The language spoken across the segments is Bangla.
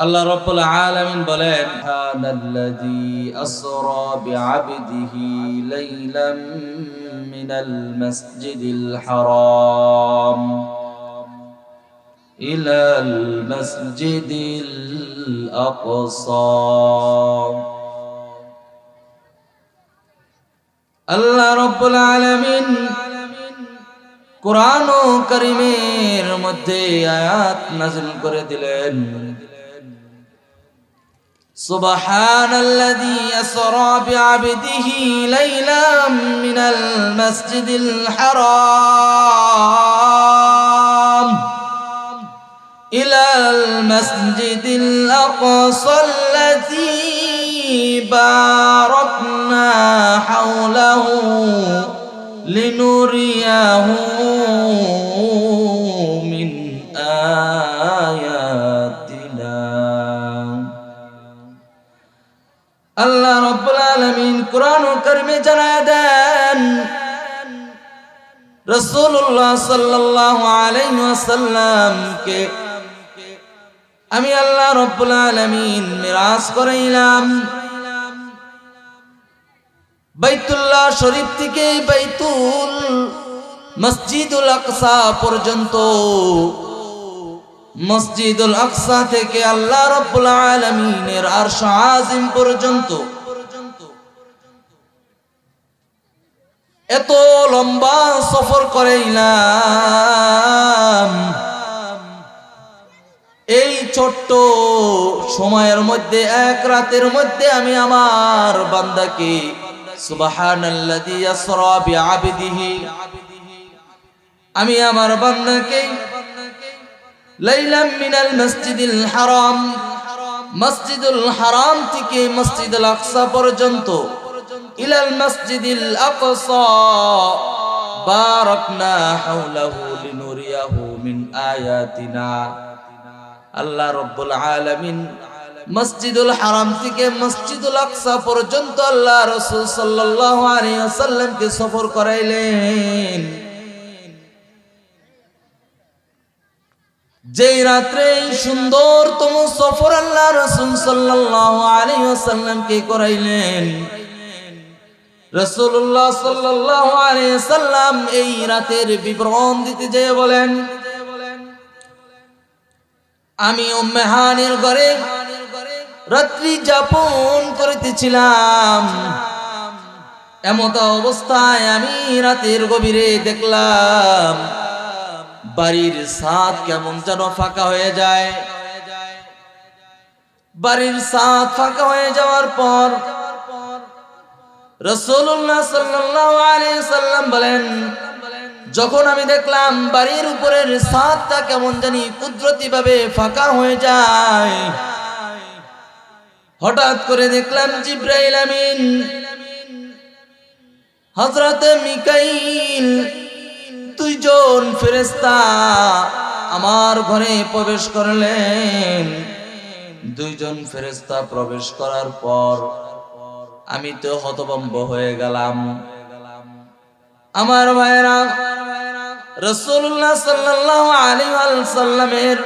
আল্লাহ রাব্বুল আলামিন বলেন সুবহানাল্লাযী আসরা বিআবদিহি লাইলাম মিনাল মাসজিদিল হারাম ইলাল মাসজিদিল আকসা। আল্লাহ রাব্বুল আলামিন কুরআন ও কারীমের মধ্যে আয়াত নাযিল করে দিলেন, সুবহানাল্লাযী আসরা বিআবদিহি লাইলাম মিনাল মাসজিদিল হারাম ইলাল মাসজিদিল আকসাল্লাযী বারাকনা হাওলাহু লিনুরিয়াহু মিন আয়াতিনা। আল্লাহ রাব্বুল আলামিন কুরআন কারীমে জানায় দেন, রাসূলুল্লাহ সাল্লাল্লাহু আলাইহি ওয়াসাল্লামকে আমি আল্লাহ রাব্বুল আলামিন মিরাজ করাইলাম বাইতুল্লাহ শরীফ থেকে বাইতুল মসজিদুল আকসা পর্যন্ত। মসজিদুল আকসা থেকে আল্লাহ রাব্বুল আলামিনের আরশ আজিম পর্যন্ত এত লম্বা সফর করাইলাম। এই ছোট্ট সময়ের মধ্যে, এক রাতের মধ্যে আমি আমার বান্দাকে সুবহানাল্লাযী আসরা বিআবদিহি, আমি আমার বান্দাকে লাইলাম মিনাল মসজিদিল হারাম, মসজিদুল হারাম থেকে মসজিদুল আকসা পর্যন্ত ইলাল মসজিদিল আকসা বারাকনা হাওলাহু লিনুরিয়াহু মিন আয়াতিনা। আল্লাহ রাব্বুল আলামিন মসজিদুল হারাম থেকে মসজিদুল আকসা পর্যন্ত আল্লাহ রাসূল সাল্লাল্লাহু আলাইহি ওয়াসাল্লামকে সফর করাইলেন। যেই রাত্রে সুন্দরতম সফর আল্লাহ রাসূল সাল্লাল্লাহু আলাইহি ওয়াসাল্লামকে করাইলেন, রাসূলুল্লাহ সাল্লাল্লাহু আলাইহি ওয়াসাল্লাম এই রাতের বিবরণ দিতে যেয়ে বলেন, আমি উম্মে হানির ঘরে রাত্রি যাপন করিতেছিলাম। এমত অবস্থায় আমি রাতের গভীরে দেখলাম বাড়ির ছাদ কেমন যেন ফাঁকা হয়ে যায়। বাড়ির ছাদ ফাঁকা হয়ে যাওয়ার পর রাসূলুল্লাহ সাল্লাল্লাহু আলাইহি সাল্লাম বলেন, যখন আমি দেখলাম বাড়ির উপরের ছাদটা কেমন জানি কুদরতি ভাবে ফাঁকা হয়ে যায়, হঠাৎ করে দেখলাম জিবরাইল আমিন হযরত মিকাইল দুইজন ফেরেশতা আমার ঘরে প্রবেশ করলেন। দুইজন ফেরেশতা প্রবেশ করার পর আমি তো হতভম্ব হয়ে গেলাম। আমার ভাইরা, রাসূলুল্লাহ সাল্লাল্লাহু আলাইহি ওয়াসাল্লামের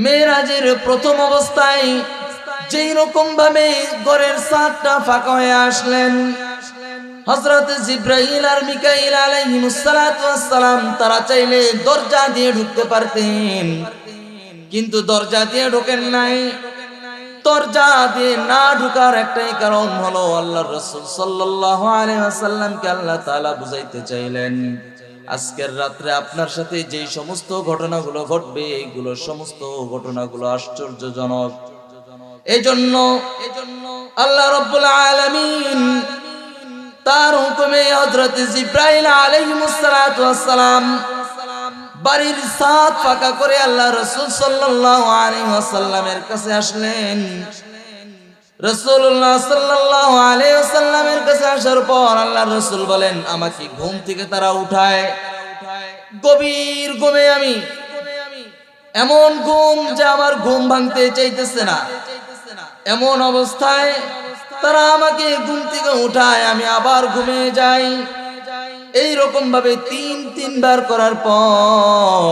মেরাজের প্রথম অবস্থায় যেই রকম ভাবে ঘরের ছাদটা ফাঁকা হয়ে আসলেন, হযরত জিবরাইল আর মিকাইল আলাইহিমুস সালাতু ওয়াস সালাম তারা চাইলে দরজা দিয়ে ঢুকতে পারতেন, কিন্তু দরজা দিয়ে ঢোকেন নাই। দরজা দিয়ে না ঢোকার একটাই কারণ হলো আল্লাহর রাসূল সাল্লাল্লাহু আলাইহি ওয়াসাল্লামকে আল্লাহ তাআলা বুঝাইতে চাইলেন, আজকের রাত্রে আপনার সাথে যেই সমস্ত ঘটনাগুলো ঘটবে এইগুলো সমস্ত ঘটনাগুলো আশ্চর্যজনক। এজন্য আল্লাহ রাব্বুল আলামিন তার হুকুমে হযরত জিবরাইল আলাইহিস সালাতু ওয়াস সালাম বাড়ির ছাদ ফাঁকা করে আল্লাহ রাসূল সাল্লাল্লাহু আলাইহি ওয়াসাল্লামের কাছে আসলেন। রাসূলুল্লাহ সাল্লাল্লাহু আলাইহি ওয়াসাল্লামের কাছে আসার পর আল্লাহর রাসূল বলেন, আমাকে ঘুম থেকে তারা উঠায়। গভীর ঘুমে আমি, এমন ঘুম যে আমার ঘুম ভাঙতে চাইতেছে না, এমন অবস্থায় তারা আমাকে ঘুম থেকে উঠায়, আমি আবার ঘুমিয়ে যাই। এই রকম ভাবে তিনবার করার পর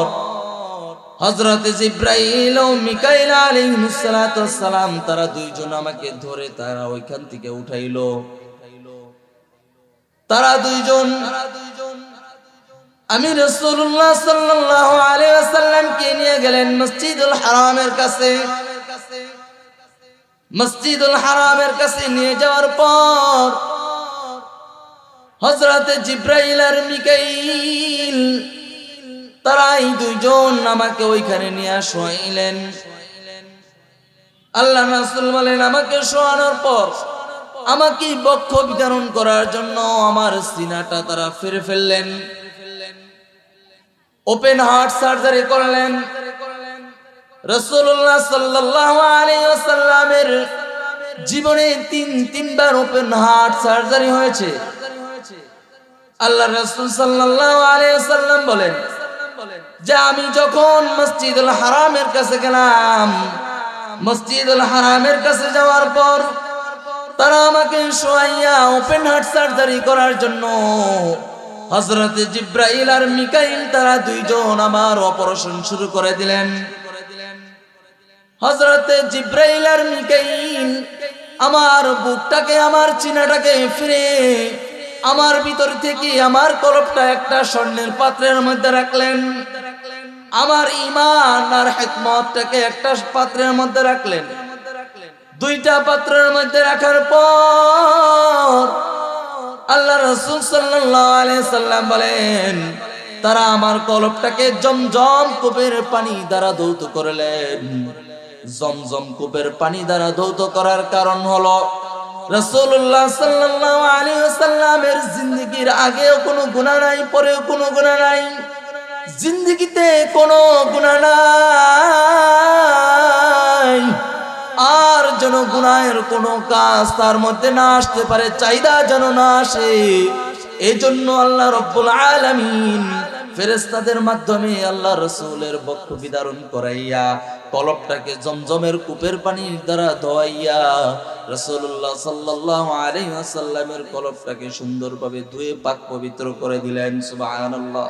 হযরত জিব্রাইল ও মিকাইল আলাইহিস সালাতু ওয়াস সালাম তারা দুইজন আমাকে ধরে তারা ওইখান থেকে উঠাইলো। তারা দুইজন আমি রাসূলুল্লাহ সাল্লাল্লাহু আলাইহি ওয়াসাল্লামকে নিয়ে গেলেন মসজিদুল হারামের কাছে। মসজিদুল হারামের কাছে নিয়ে যাওয়ার পর হযরত জিব্রাইল আর মিকাইল তারাই দুইজন আমাকে ওইখানে নিয়ে শোয়াইলেন। আল্লাহ রাসূল বলেন আমাকে শোয়ানোর পর আমাকে বক্ষ বিতরণ করার জন্য আমার সিনাটা তারা ফেরে ফেললেন, ওপেন হার্ট সার্জারি করলেন। রাসূলুল্লাহ সাল্লাল্লাহু আলাইহি ওয়াসাল্লামের জীবনে তিনবার ওপেন হার্ট সার্জারি হয়েছে। আল্লাহ রাসূল সাল্লাল্লাহু আলাইহি ওয়াসাল্লাম বলেন যে আমি যখন মসজিদুল হারামের কাছে গেলাম, মসজিদুল হারামের কাছে যাওয়ার পর তারা আমাকে শোয়াইয়া ওপেন হার্ট সার্জারি করার জন্য হযরত জিব্রাইল আর মিকাইল তারা দুইজন আমার অপারেশন শুরু করে দিলেন। হযরত জিব্রাইল আর মিকাইল আমার বুকটাকে আমার চিনাটাকে ফিরে আমার ভিতর থেকে আমার কলবটা একটা স্বর্ণের পাত্রের মধ্যে রাখলেন, আমার ঈমান আর হিকমতটাকে একটা পাত্রের মধ্যে রাখলেন। দুইটা পাত্রের মধ্যে রাখার পর আল্লাহ রাসূল সাল্লাল্লাহু আলাইহি সাল্লাম বলেন তারা আমার কলবটাকে জমজম কূপের পানি দ্বারা ধৌত করলেন। জমজম কূপের পানি দ্বারা ধৌত করার কারণ হলো রাসূলুল্লাহ সাল্লাল্লাহু আলাইহি ওয়াসাল্লামের জিন্দেগীর আগেও কোনো গুনাহ নাই, পরেও কোনো গুনাহ নাই, জিন্দেগিতে কোনো গুনাহ নাই। আর যেন গুনাহের কোনো কাজ তার মধ্যে না আসতে পারে, চাহিদা যেন না আসে, এজন্য আল্লাহ রাব্বুল আলামিন ফেরেশতাদের মাধ্যমে আল্লাহ রাসূলের বক্ষ বিদারণ করাইয়া কলবটাকে জমজমের কূপের পানির দ্বারা ধোয়াইয়া রাসূলুল্লাহ সাল্লাল্লাহু আলাইহি ওয়াসাল্লামের কলবটাকে সুন্দরভাবে ধুয়ে পাক পবিত্র করে দিলেন। সুবহানাল্লাহ।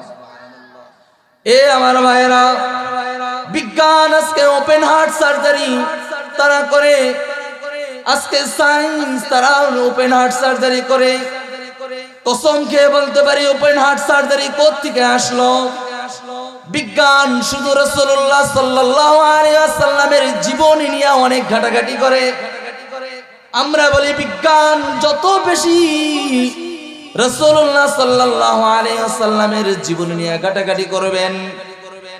এ আমার ভাইরা, বিজ্ঞান আজকে ওপেন হার্ট সার্জারি তারা করে, আজকে সায়েন্স তারা ওপেন হার্ট সার্জারি করে। কসম খেয়ে বলতে পারি ওপেন হার্ট সার্জারি কোথা থেকে আসলো? বিজ্ঞান শুধু রাসূলুল্লাহ সাল্লাল্লাহু আলাইহি ওয়াসাল্লামের জীবনী নিয়ে অনেক ঘাটাঘাটি করে। আমরা বলি বিজ্ঞান যত বেশি রাসূলুল্লাহ সাল্লাল্লাহু আলাইহি ওয়াসাল্লামের জীবনী নিয়ে ঘাটাঘাটি করবেন,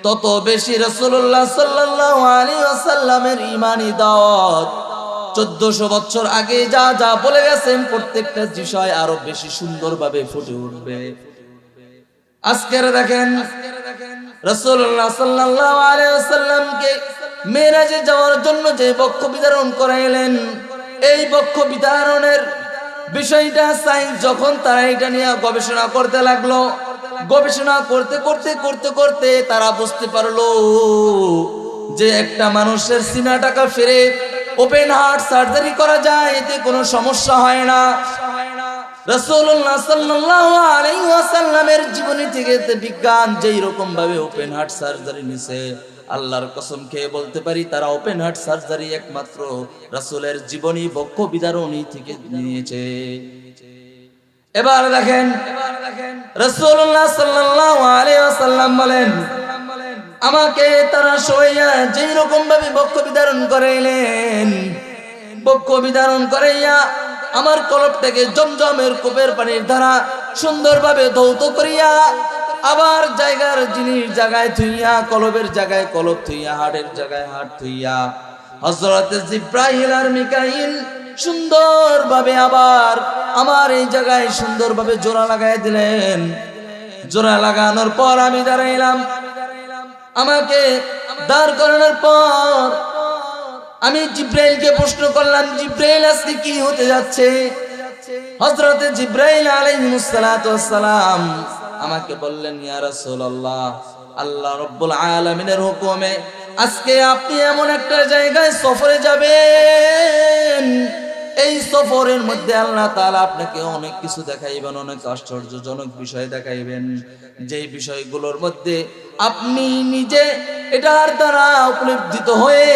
তত বেশি রাসূলুল্লাহ সাল্লাল্লাহু আলাইহি ওয়াসাল্লামের ঈমানি দাওয়াত 1400 বছর আগে যা যা বলে গেছেন প্রত্যেকটা বিষয় আরো বেশি সুন্দরভাবে ফুটে উঠবে। আজকের দেখেন রাসূলুল্লাহ সাল্লাল্লাহু আলাইহি ওয়াসাল্লামকে মেরাজে যাওয়ার জন্য যে বক্ষ বিতরণ করাইলেন, এই বক্ষ বিতরণের বিষয়টা সায়েন্স যখন তারা এটা নিয়ে গবেষণা করতে লাগলো, গবেষণা করতে করতে করতে করতে তারা বুঝতে পারলো যে একটা মানুষের সিনাটাকে ফিরে ওপেন হার্ট সার্জারি করা যায়, এতে কোনো সমস্যা হয় না। রাসূলুল্লাহ সাল্লাল্লাহু আলাইহি ওয়াসাল্লামের জীবনী থেকে বিজ্ঞান যেই রকম ভাবে ওপেন হার্ট সার্জারি নিছে, আল্লাহর কসম খেয়ে বলতে পারি তারা ওপেন হার্ট সার্জারি একমাত্র রাসূলের জীবনী বক্ষ বিদারণী থেকে নিয়েছে। এবার দেখেন রাসূলুল্লাহ সাল্লাল্লাহু আলাইহি ওয়াসাল্লাম বলেন আমাকে তারা শোয়া যেই রকম ভাবে বক্ষ বিদারণ করাইলেন, বক্ষ বিদারণ করাইয়া আমার কলবটাকে জমজমের কূপের পানির দ্বারা সুন্দরভাবে ধৌত করিয়া আবার জায়গার জিনিস জায়গায় থুইয়া, কলবের জায়গায় কলব থুইয়া, হাড়ের জায়গায় হাড় থুইয়া হযরত জিব্রাইল আর মিকাইল সুন্দরভাবে আবার আমার এই জায়গায় সুন্দরভাবে জোড়া লাগাই দিলেন। জোড়া লাগানোর পর আমি দাঁড়াইলাম। আমাকে দাঁড় করানোর পর আমি জিব্রাইলকে প্রশ্ন করলাম, জিব্রাইল আজকে কি হতে যাচ্ছে? হযরত জিব্রাইল আলাইহিস সালাতু ওয়াস সালাম আমাকে বললেন, ইয়া রাসূলুল্লাহ, আল্লাহ রাব্বুল আলামিনের হুকুমে আজকে আপনি এমন একটা জায়গায় সফরে যাবেন, এই এই সফরের মধ্যে আল্লাহ তাআলা আপনাকে অনেক কিছু দেখাইবেন, অনেক আশ্চর্যজনক বিষয় দেখাইবেন, যেই বিষয়গুলোর মধ্যে আপনি নিজে এটার দ্বারা উপলব্ধিত হয়ে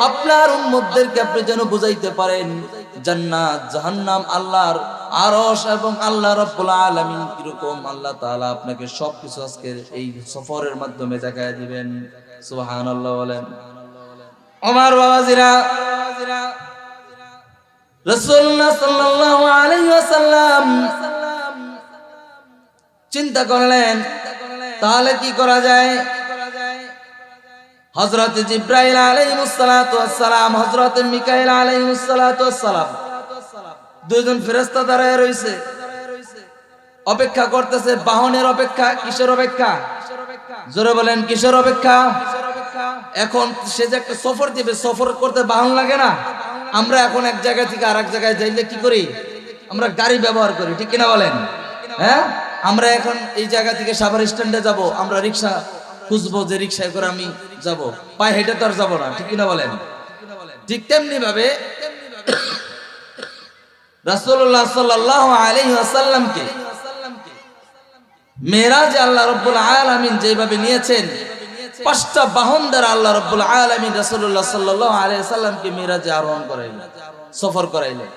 আপনার উম্মতদেরকে আপনি যেন বুঝাইতে পারেন জান্নাত জাহান্নাম, আল্লাহর আরশ এবং আল্লাহ রাব্বুল আলামিন কিরকম। আল্লাহ তাআলা আপনাকে সবকিছু আজকে এই সফরের মাধ্যমে দেখায় দিবেন। সুবহানাল্লাহ বলেন। ওমর বাবাজিরা, রাসূলুল্লাহ সাল্লাল্লাহু আলাইহি ওয়াসাল্লাম চিন্তা করলেন তাহলে কি করা যায়। হযরত জিবরাইল আলাইহিস সালাতু ওয়াস সালাম, হযরত মিকাইল আলাইহিস সালাতু ওয়াস সালাম দুইজন ফেরেশতা দাঁড়ায় রইছে, অপেক্ষা করতেছে। বাহনের অপেক্ষা, কিসের অপেক্ষা? জোরে বলেন, কিসের অপেক্ষা? এখন সে যে একটা সফর দিবে, সফর করতে বাহন লাগে না? আমরা এখন এক জায়গা থেকে আরেক জায়গায় যাইলে কি করি? আমরা গাড়ি ব্যবহার করি, ঠিক কিনা বলেন? হ্যাঁ, আমরা এখন এই জায়গা থেকে সাভার স্ট্যান্ডে যাব, আমরা রিক্সা খুঁজবো যে রিক্সায় করে আমি যাব, পায়ে হেঁটে তো আর যাবো না, ঠিক কিনা বলেন? ঠিক তেমনি ভাবে রাসূলুল্লাহ সাল্লাল্লাহু আলাইহি ওয়াসাল্লামকে মেরাজে আল্লাহ রাব্বুল আলামিন যেভাবে নিয়েছেন, পাঁচটা বাহন দ্বারা আল্লাহ রাব্বুল আলামিন রাসূলুল্লাহ সাল্লাল্লাহু আলাইহি ওয়াসাল্লামকে মেরাজে আরোহণ করাইলেন, সফর করাইলেন।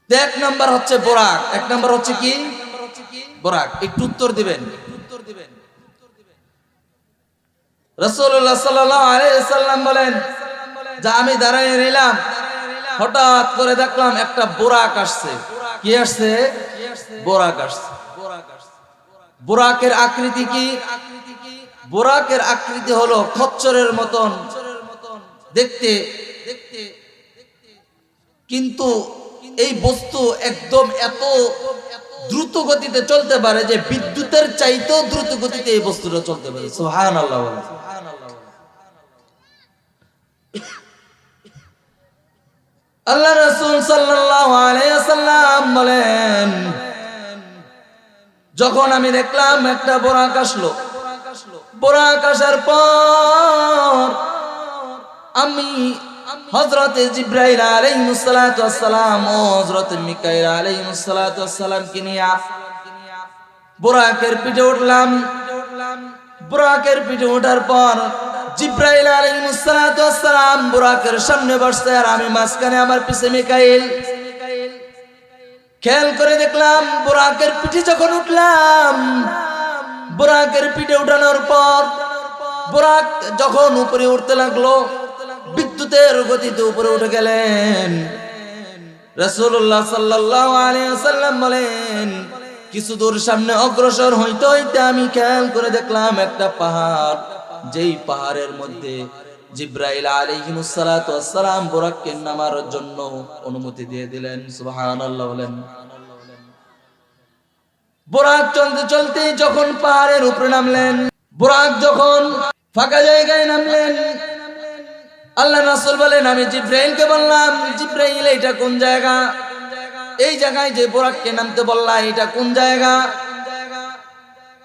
এক নাম্বার হচ্ছে বোরাক, এক নাম্বার হচ্ছে কি? বোরাক। একটু উত্তর দিবেন। রাসূলুল্লাহ সাল্লাল্লাহু আলাইহি ওয়াসাল্লাম বলেন যে আমি দাঁড়ায় রইলাম, হঠাৎ করে দেখলাম একটা বোরাক আসছে। কি আসছে? বোরাক আসছে। বোরাকের আকৃতি কি? বোরাকের আকৃতি হলো খচ্চরের মতন দেখতে, কিন্তু এই বস্তু একদম এত দ্রুত গতিতে চলতে পারে যে বিদ্যুতের চাইতেও দ্রুত গতিতে এই বস্তুটা চলতে পারে। সুবহানাল্লাহ। আল্লাহ রাসূল সাল্লাল্লাহু আলাইহি ওয়াসাল্লাম বলেন যখন আমি দেখলাম একটা বোরাক আসলো, বোরাক আসার পর আমি হযরতে জিবরাইল আলাইহিস সালাতু ওয়াস সালাম ও হযরতে মিকাইল আলাইহিস সালাতু ওয়াস সালাম কে নিয়ে বোরাকের পিঠে উঠলাম। বোরাকের পিঠে ওঠার পর জিবরাইল আলাইহিস সালাতু ওয়াস সালাম বোরাকের সামনে বসছে আর আমি মাঝখানে, আমার পিছে মিকাইল। খেয়াল করে দেখলাম বোরাকের পিঠে যখন উঠলাম, বোরাকের পিঠে উঠানোর পর বোরাক যখন উপরে উঠতে লাগলো, বিদ্যুতের গতিতে উপরে উঠে গেলেন। রাসূলুল্লাহ সাল্লাল্লাহু আলাইহি ওয়াসাল্লাম বলেন কিছু দূর সামনে অগ্রসর হইতে হইতে আমি খেয়াল করে দেখলাম একটা পাহাড়, যেই পাহাড়ের মধ্যে জিবরাইল আলাইহিস সালাতু ওয়াস সালাম বোরাককে নামার জন্য অনুমতি দিয়ে দিলেন। সুবহানাল্লাহ বলেন। বোরাক চলতে চলতে যখন পাহাড়ের উপরে নামলেন, বোরাক যখন ফাঁকা জায়গায় নামলেন, আল্লাহ রাসূল বলেন আমি জিবরাইলকে বললাম, জিবরাইল এটা কোন জায়গা? এই জায়গায় যে বোরাককে নামতে বললা এটা কোন জায়গা?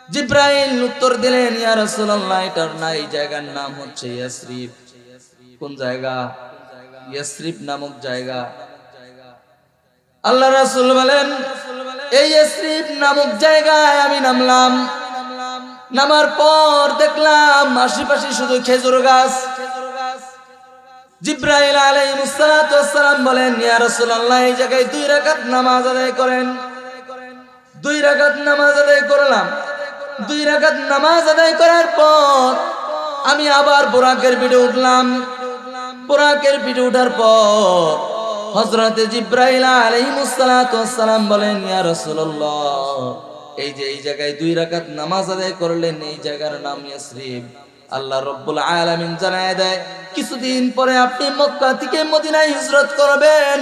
জিবরাইল উত্তর দিলেন ইয়া রাসূলুল্লাহ এটার না, এই জায়গার নাম হচ্ছে ইয়াসরিব। কোন জায়গা? ইয়াসরিব নামক জায়গা। আল্লাহ রাসূল বলেন এই ইয়াসরিব নামক জায়গায় আমি নামলাম। নামার পর দেখলাম আশেপাশে শুধু খেজুর গাছ। জিবরাইল আলাইহিস সালাতু ওয়াস সালাম বলেন ইয়া রাসূলুল্লাহ এই জায়গায় 2 রাকাত নামাজ আদায় করেন। 2 রাকাত নামাজ আদায় করলাম। 2 রাকাত নামাজ আদায় করার পর আমি আবার বোরাকের পিঠে উঠলাম। বোরাকের পিঠে ওঠার পর হযরতে জিবরাইল আলাইহিস সালাতু ওয়াস সালাম বলেন ইয়া রাসূলুল্লাহ এই যে এই জায়গায় 2 রাকাত নামাজ আদায় করলেন, এই জায়গার নাম ইয়াসরিব। আল্লাহ রাব্বুল আলামিন জানায় দেয় কিছুদিন পরে আপনি মক্কা থেকে মদিনায় হিজরত করবেন।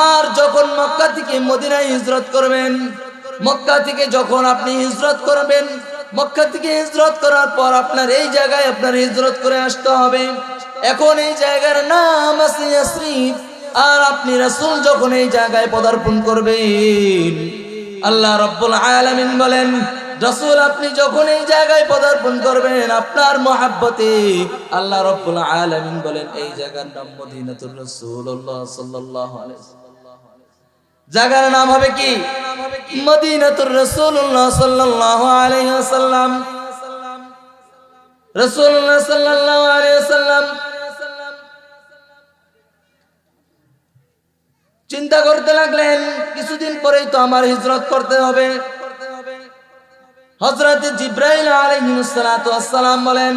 আর যখন মক্কা থেকে মদিনায় হিজরত করবেন, মক্কা থেকে যখন আপনি হিজরত করবেন, মক্কা থেকে হিজরত করার পর আপনার এই জায়গায় আপনার হিজরত করে আসতে হবে। এখন এই জায়গার নাম আছে ইয়াসরিব। আর আপনি রাসূল যখন এই জায়গায় পদার্পণ করবেন, আল্লাহ রাব্বুল আলামিন বলেন রাসূল আপনি যখন এই জায়গায় পদার্পণ করবেন আপনার মহব্বতে আল্লাহ রাব্বুল আলামিন বলেন এই জায়গার নাম মদিনাতুর রাসূলুল্লাহ সাল্লাল্লাহু আলাইহি ওয়াসাল্লাম। জায়গার নাম হবে কি? মদিনাতুর রাসূলুল্লাহ সাল্লাল্লাহু আলাইহি ওয়াসাল্লাম। রাসূলুল্লাহ সাল্লাল্লাহু আলাইহি ওয়াসাল্লাম চিন্তা করতে লাগলেন কিছুদিন পরেই তো আমার হিজরত করতে হবে। হযরত জিবরাইল আলাইহিস সালাতু ওয়াস সালাম বলেন,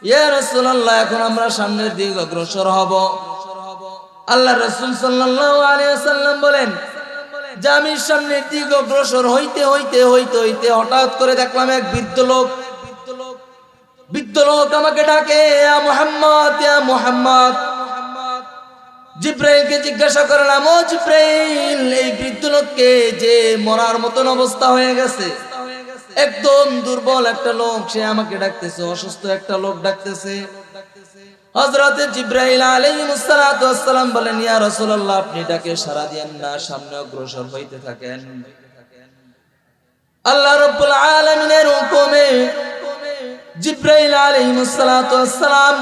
ইয়া রাসূলুল্লাহ এখন আমরা সামনের দিকে অগ্রসর হব। আল্লাহ রাসূল সাল্লাল্লাহু আলাইহি ওয়াসাল্লাম বলেন যে আমি সামনের দিকে অগ্রসর হইতে হইতে হইতে হইতে হঠাৎ করে দেখলাম এক বৃদ্ধ লোক আমাকে ডাকে, ইয়া মুহাম্মদ, ইয়া মুহাম্মদ। জিবরাইলকে জিজ্ঞাসা করলাম, ও জিবরাইল, এই বৃদ্ধ লোককে যে মরার মতন অবস্থা হয়ে গেছে, একদম দুর্বল একটা লোক, সে আমাকে ডাকতেছে, অসুস্থ একটা লোক ডাকতেছে। হযরত জিবরাইল আলাইহিস সালাতু ওয়াস সালাম বলেন, ইয়া রাসূলুল্লাহ আপনি ডাকে সাড়া দেন না, সামনে অগ্রসর হইতে থাকেন। আল্লাহ রাব্বুল আলামিনের হুকুমে জিবরাইল আলাইহিস সালাতু ওয়াস সালাম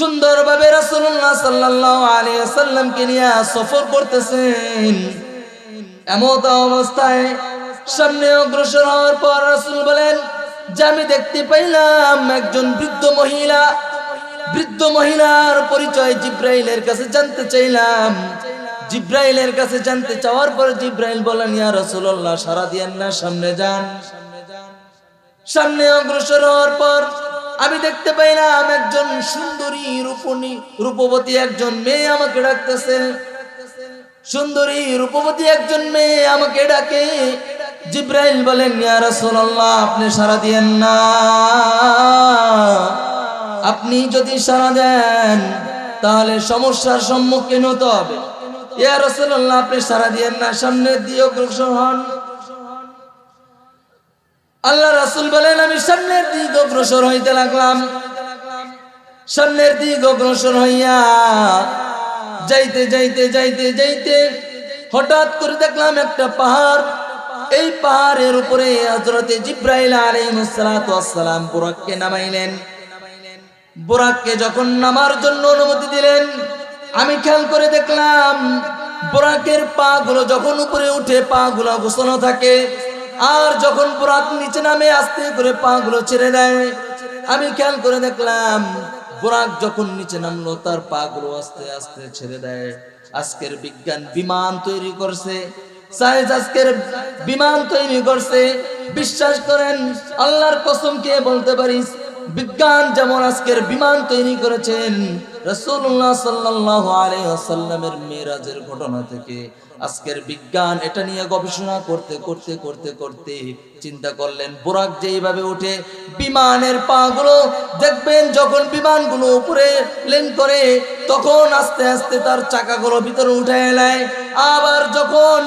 সুন্দরভাবে রাসূলুল্লাহ সাল্লাল্লাহু আলাইহি ওয়াসাল্লামকে নিয়ে সফর করতেছেন। এমত অবস্থায় সামনে অগ্রসর হওয়ার পর রাসূল বলেন যে আমি দেখতে পাইলাম একজন বৃদ্ধ মহিলার পরিচয় জিবরাইলের কাছে জানতে চাইলাম। জিবরাইলের কাছে জানতে চাওয়ার পর জিবরাইল বলেন, ইয়া রাসূলুল্লাহ সাড়া দিয়েন না, সামনে যান। সামনে অগ্রসর হওয়ার পর আমি দেখতে পাইলাম একজন সুন্দরী রূপবতী একজন মেয়ে আমাকে ডাকতেছে। সুন্দরী রূপবতী একজন মেয়ে আমাকে ডাকে। জিবরাইল বলেন, ইয়া রাসূলুল্লাহ আপনি সাড়া দিয়েন না, আপনি যদি সাড়া দেন তাহলে সমস্যার সম্মুখীন হতে হবে। ইয়া রাসূলুল্লাহ আপনি সাড়া দিয়েন না, সামনের দিকে অগ্রসর হন। আল্লাহ রাসূল বলেন আমি সামনের দিকে অগ্রসর হইতে লাগলাম। সামনের দিকে অগ্রসর হইয়া যাইতে যাইতে যাইতে যাইতে হঠাৎ করে দেখলাম একটা পাহাড়। এই পাহাড়ের উপরে হযরত জিবরাইল আলাইহিস সালাতু ওয়াস সালাম বুরাককে নামাইলেন। বুরাককে যখন নামার জন্য অনুমতি দিলেন, আমি খেয়াল করে দেখলাম বুরাকের পা গুলো যখন উপরে উঠে পা গুলো গোছানো থাকে, আর যখন বুরাক নিচে নামে আস্তে করে পা গুলো ছেড়ে দেয়। আমি খেয়াল করে দেখলাম বুরাক যখন নিচে নামলো তার পা গুলো আস্তে আস্তে ছেড়ে দেয়। আজকের বিজ্ঞান বিমান তৈরি করছে, সায়েন্স আজকের বিমান তৈরি করছে। বিশ্বাস করেন, আল্লাহর কসম খেয়ে বলতে পারি, বিজ্ঞান যেমন আজকের বিমান তৈরি করেছেন, রাসূলুল্লাহ সাল্লাল্লাহু আলাইহি ওয়াসাল্লামের মিরাজের ঘটনা থেকে আজকের বিজ্ঞান এটা নিয়ে গবেষণা করতে করতে করতে করতে চিন্তা করলেন বুরাক যেইভাবে উঠে বিমানের পাগুলো দেখবেন যখন বিমানগুলো উপরে ল্যান্ড করে তখন আস্তে আস্তে তার চাকাগুলো ভিতরে উঠে এলায়, আবার যখন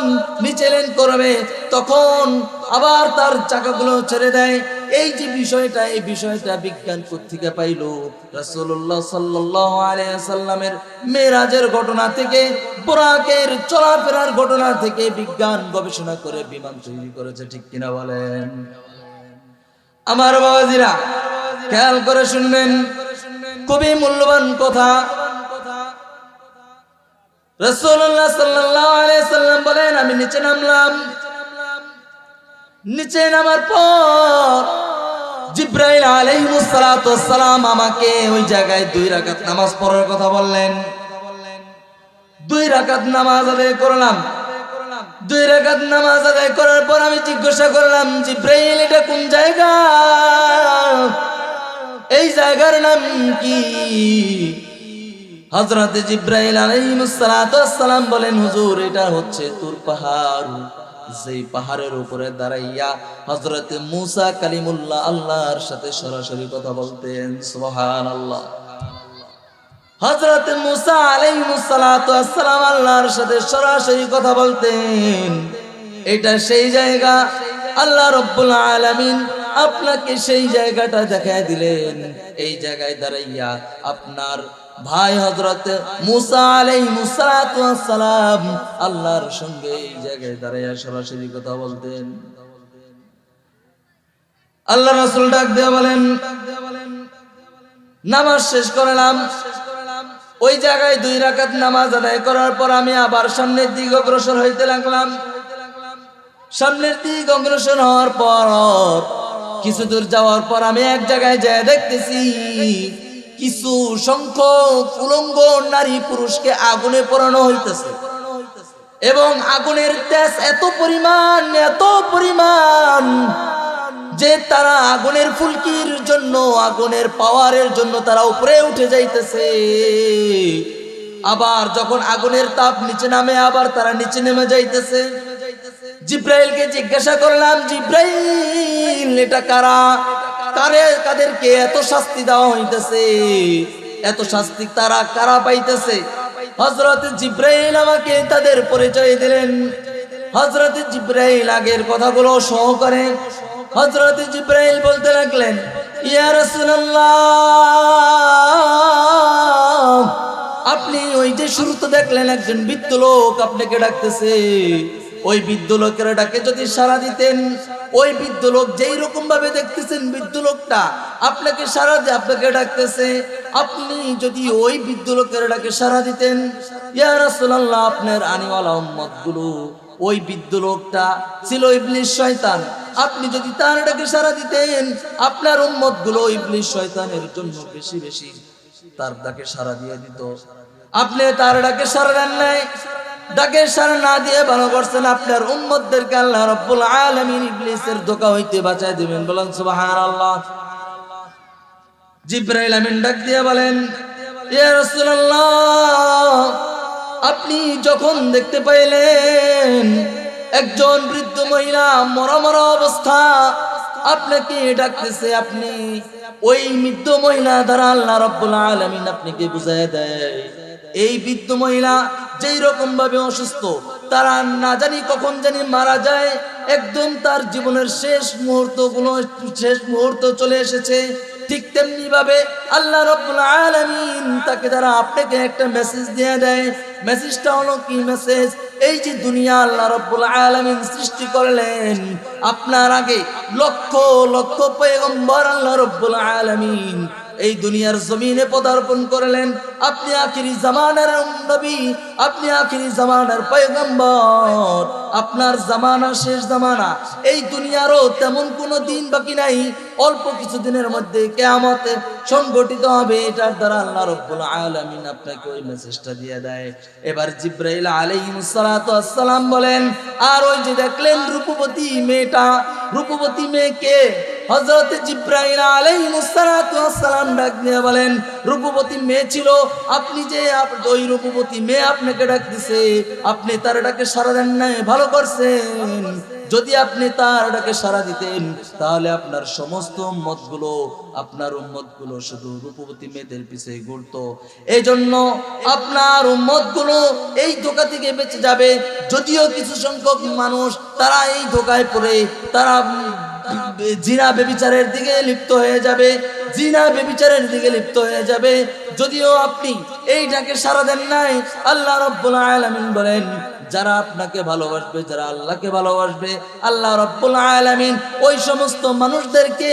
নিচে ল্যান্ড করবে তখন আবার তার চাকাগুলো ছেড়ে দেয়। এই যে বিষয়টা, এই বিষয়টা বিজ্ঞান কোত্থেকে পাইল? রাসূলুল্লাহ সাল্লাল্লাহু আলাইহি ওয়াসাল্লামের মেরাজের ঘটনা থেকে, বুরাকের চলাফেরার ঘটনা থেকে বিজ্ঞান গবেষণা করে বিমান তৈরি করেছে। ঠিক কিনা বলেন? আমার বাবাজিরা খেয়াল করে শুনবেন, খুবই মূল্যবান কথা। রাসূলুল্লাহ সাল্লাল্লাহু আলাইহি ওয়াসাল্লাম বলেন আমি নিচে নামলাম। নিচে নামার পর জিবরাইল আলাইহিস সালাতু ওয়াস সালাম আমাকে ওই জায়গায় 2 রাকাত নামাজ পড়ার কথা বললেন। 2 রাকাত নামাজ আদায় করলাম। 2 রাকাত নামাজ আদায় করার পর আমি জিজ্ঞাসা করলাম, জিবরাইল এটা কোন জায়গা? এই জায়গার নাম কি? হযরত জিবরাইল আলাইহিস সালাতু ওয়াস সালাম বলেন, হুজুর এটা হচ্ছে তুর পাহাড়। যেই পাহাড়ের উপরে দাঁড়াইয়া হযরত মুসা কালিমুল্লাহ আল্লাহর সাথে সরাসরি কথা বলতেন। সুবহানাল্লাহ। হযরত মুসা আলাইহিস সালাতু ওয়াস সালাম আল্লাহর সাথে সরাসরি কথা বলতেন। এটা সেই জায়গা, আল্লাহ রাব্বুল আলামিন আপনাকে সেই জায়গাটা দেখায় দিলেন। এই জায়গায় দাঁড়াইয়া আপনার ভাই হযরত মুসা আলাইহিস সালাতু ওয়াস সালাম আল্লাহর সঙ্গে এই জায়গায় দাঁড়াইয়া সরাসরি কথা বলতেন। আল্লাহ রাসূল ডাক দিয়ে বলেন, নামাজ শেষ করলাম। ওই জায়গায় 2 রাকাত নামাজ আদায় করার পর আমি আবার সামনের দিকে অগ্রসর হইতে লাগলাম। সামনের দিকে অগ্রসর হওয়ার পর কিছু দূর যাওয়ার পর আমি এক জায়গায় যেয়ে দেখতেছি কিছু সংখ্যক উলঙ্গ নারী পুরুষকে আগুনে পোড়ানো হইতেছে এবং আগুনের তেজ এত পরিমাণ যে তারা আগুনের ফুলকির জন্য, আগুনের পাওয়ারের জন্য তারা উপরে উঠে যাইতেছে। আবার যখন আগুনের তাপ নিচে নামে আবার তারা নিচে নেমে যাইতেছে। জিব্রাইলকে জিজ্ঞাসা করলাম, জিব্রাইল এটা কারা? কাদেরকে এত শাস্তি দেওয়া হইতেছে? এত শাস্তি তারা কারা পাইতেছে? হযরত জিব্রাইল আমাকে তাদের পরিচয় দিলেন। হযরত জিব্রাইল আগের কথাগুলো সহকারে হযরত জিব্রাইল বলতে লাগলেন, ইয়া রাসূলুল্লাহ, আপনি ওই যে শুরুতে দেখলেন একজন বৃদ্ধ লোক আপনাকে ডাকতেছে, ওই বৃদ্ধ লোকের ডাকে যদি সাড়া দিতেন, ওই বৃদ্ধ লোক যেই রকম ভাবে দেখতেছেন বৃদ্ধ লোকটা আপনাকে আপনাকে ডাকতেছে, আপনি যদি ওই বৃদ্ধ লোকের ডাকে সাড়া দিতেন, ইয়া রাসূলুল্লাহ, আপনার আনিওয়ালা উম্মতগুলো, ওই বৃদ্ধ লোকটা ছিল ইবলিস শয়তান, আপনি যদি তার ডাকে সাড়া দিতেন আপনার উম্মতগুলো ইবলিস শয়তানের জন্য বেশি বেশি তার ডাকে সাড়া দিয়ে দিত। আপনি তার ডাকে সাড়া দেন নাই, ডাকে সাড়া না দিয়ে ভালো করছেন, আপনার উম্মতদেরকে আল্লাহ রাব্বুল আলামিন ইবলিসের ধোঁকা হইতে বাঁচায় দিবেন। বলেন সুবহানাল্লাহ। জিবরাইল আমিন ডাক দিয়ে বলেন, ইয়া রাসূলুল্লাহ, আপনি যখন দেখতে পাইলেন একজন বৃদ্ধ মহিলা মরা অবস্থা আপনাকে ডাকতেছে, আপনি ওই বৃদ্ধ মহিলা দ্বারা আল্লাহ রাব্বুল আলামিন আপনাকে বুঝায় দেয় এই বৃদ্ধ মহিলা যেই রকম ভাবে অসুস্থ, তারা না জানি কখন জানি মারা যায়, একদম তার জীবনের শেষ মুহূর্ত চলে এসেছে। ঠিক তেমনি ভাবে আল্লাহ রাব্বুল আলামিন তাকে দ্বারা আপনাকে একটা মেসেজ দিয়ে দেয়। মেসেজটা হলো কি মেসেজ? এই যে দুনিয়া আল্লাহ রাব্বুল আলামিন সৃষ্টি করলেন, আপনার আগে লক্ষ লক্ষ পয়গম্বর আল্লাহ রাব্বুল আলামিন এই দুনিয়ার জমিনে পদার্পণ করলেন। আপনি আখিরি জামানার নবী, আপনি আখিরি জামানার পয়গম্বর, আপনার জামানা শেষ জামানা। এই দুনিয়ারও তেমন কোনো দিন বাকি নাই, অল্প কিছু দিনের মধ্যে কিয়ামত সংগঠিত হবে। এটার দ্বারা আল্লাহ রাব্বুল আলামিন আপনাকে ওই মেসেজটা দিয়ে দেয়। এবার জিবরাইল আলাইহিস সালাতু ওয়াস সালাম বলেন, আর ওই যে দেখলেন রূপবতী মেয়েটা, রূপবতী মেয়েকে হযরত জিবরাইল আলাইহিস সালাতু ওয়াস সালাম ডাক দিয়ে বলেন, রূপবতী মেয়ে ছিল, আপনি যে ওই রূপবতী মেয়ে আপনাকে ডাক দিছে, আপনি তার ডাকে সাড়া দেন নাই, ভালো করছেন। যদি আপনি তার ডাকে সাড়া দিতেন তাহলে আপনার সমস্ত উম্মতগুলো, আপনার উম্মতগুলো শুধু রূপবতী মেয়েদের পিছে ঘুরতো। এই জন্য আপনার উম্মতগুলো এই ধোঁকা থেকে বেঁচে যাবে। যদিও কিছু সংখ্যক মানুষ তারা এই ধোঁকায় পড়ে তারা জিনা ব্যভিচারের দিকে লিপ্ত হয়ে যাবে, জিনা ব্যভিচারের দিকে লিপ্ত হয়ে যাবে। যদিও আপনি এই ডাকে সাড়া দেন নাই, আল্লাহ রাব্বুল আলামিন বলেন, যারা আপনাকে ভালোবাসবে, যারা আল্লাহকে ভালোবাসবে, আল্লাহ রাব্বুল আলামিন ওই সমস্ত মানুষদেরকে,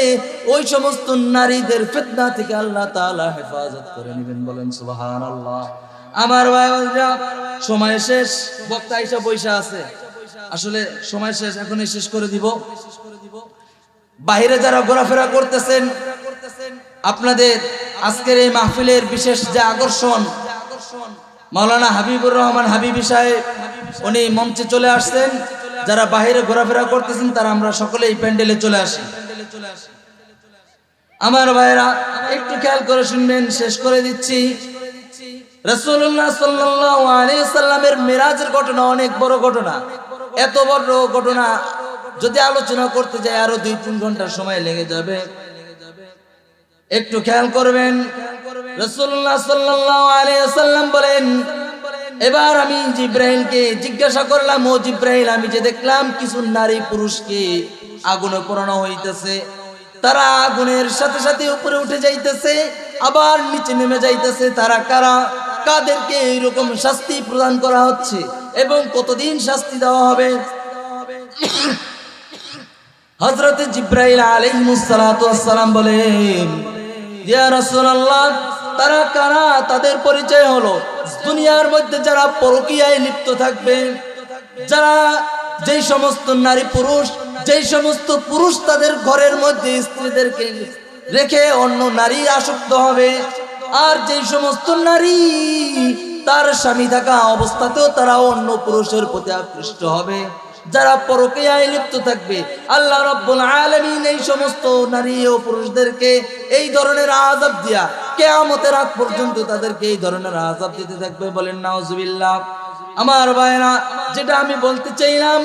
ওই সমস্ত নারীদের ফিতনা থেকে আল্লাহ তাআলা হেফাজত করে নেবেন। বলেন সুবহানাল্লাহ। আমার ভাইরা, সময় শেষ, বক্তা এসে বৈশা আছে, আসলে সময় শেষ, এখনই শেষ করে দিব। বাইরে যারা ঘোরাফেরা করতেছেন, আপনাদের আজকের এই মাহফিলের বিশেষ যে আকর্ষণ, মাওলানা হাবিবুর রহমান হাবিবি সাহেব, উনি মঞ্চে চলে আসছেন। যারা বাইরে ঘোরাফেরা করতেছেন তারা আমরা সকলে এই প্যান্ডেলে চলে আসি। আমার ভাইরা একটু খেয়াল করে শুনবেন, শেষ করে দিচ্ছি। রাসূলুল্লাহ সাল্লাল্লাহু আলাইহি সাল্লামের মিরাজের ঘটনা অনেক বড় ঘটনা। এত বড় ঘটনা যদি আলোচনা করতে যাই আরো 2-3 ঘন্টা সময় লেগে যাবে। একটু খেয়াল করবেন, রাসূলুল্লাহ সাল্লাল্লাহু আলাইহি ওয়াসাল্লাম বলেন, এবার আমি জিবরাইলকে জিজ্ঞাসা করলাম, ও জিবরাইল, আমি যে দেখলাম কিছু নারী পুরুষকে আগুনে পোড়ানো হইতেছে, তারা আগুনের সাথে সাথে উপরে উঠে যাইতেছে আবার নিচে নেমে যাইতেছে, তারা কারা? কাদেরকে এইরকম শাস্তি প্রদান করা হচ্ছে এবং কতদিন শাস্তি দেওয়া হবে? হযরত জিবরাইল আলাইহিস সালাতু ওয়াস সালাম বলেন, ইয়া রাসূলুল্লাহ, তারা কারা? তাদের পরিচয় হলো দুনিয়ার মধ্যে যারা পরকীয়ায় লিপ্ত থাকবে, যারা যেই সমস্ত নারী পুরুষ, যেই সমস্ত পুরুষ তাদের ঘরের মধ্যে স্ত্রীদেরকে রেখে অন্য নারী আসক্ত হবে, আর যেই সমস্ত নারী তার স্বামী থাকা অবস্থাতেও তারা অন্য পুরুষের প্রতি আকৃষ্ট হবে, যারা পরকীয়ায় লিপ্ত থাকবে, আল্লাহ রাব্বুল আলামিন এই সমস্ত নারী ও পুরুষদেরকে এই ধরনের আযাব দিয়া কিয়ামতের আগ পর্যন্ত তাদেরকে এই ধরনের আযাব দিতে থাকবে। বলেন নাউজুবিল্লাহ। আমার ভাইরা, যেটা আমি বলতে চাইলাম,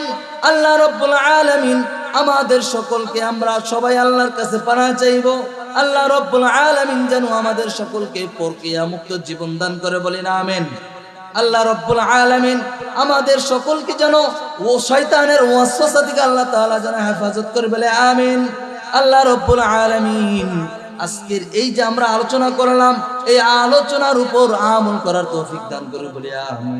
আল্লাহ রাব্বুল আলামিন আমাদের সকলকে, আমরা সবাই আল্লাহর কাছে পানাহ চাইব, আল্লাহ রাব্বুল আলামিন যেন আমাদের সকলকে পরকীয়া মুক্ত জীবন দান করে। বলেন আমিন। আল্লাহ রাব্বুল আলামিন আমাদের সকলকে যেন ও শয়তানের ওয়াসওয়াসা থেকে আল্লাহ তাআলা যেন হেফাজত করে। বলে আমিন। আল্লাহ রাব্বুল আলামিন আজকের এই যে আমরা আলোচনা করলাম, এই আলোচনার উপর আমল করার তৌফিক দান করে। বলে আমিন।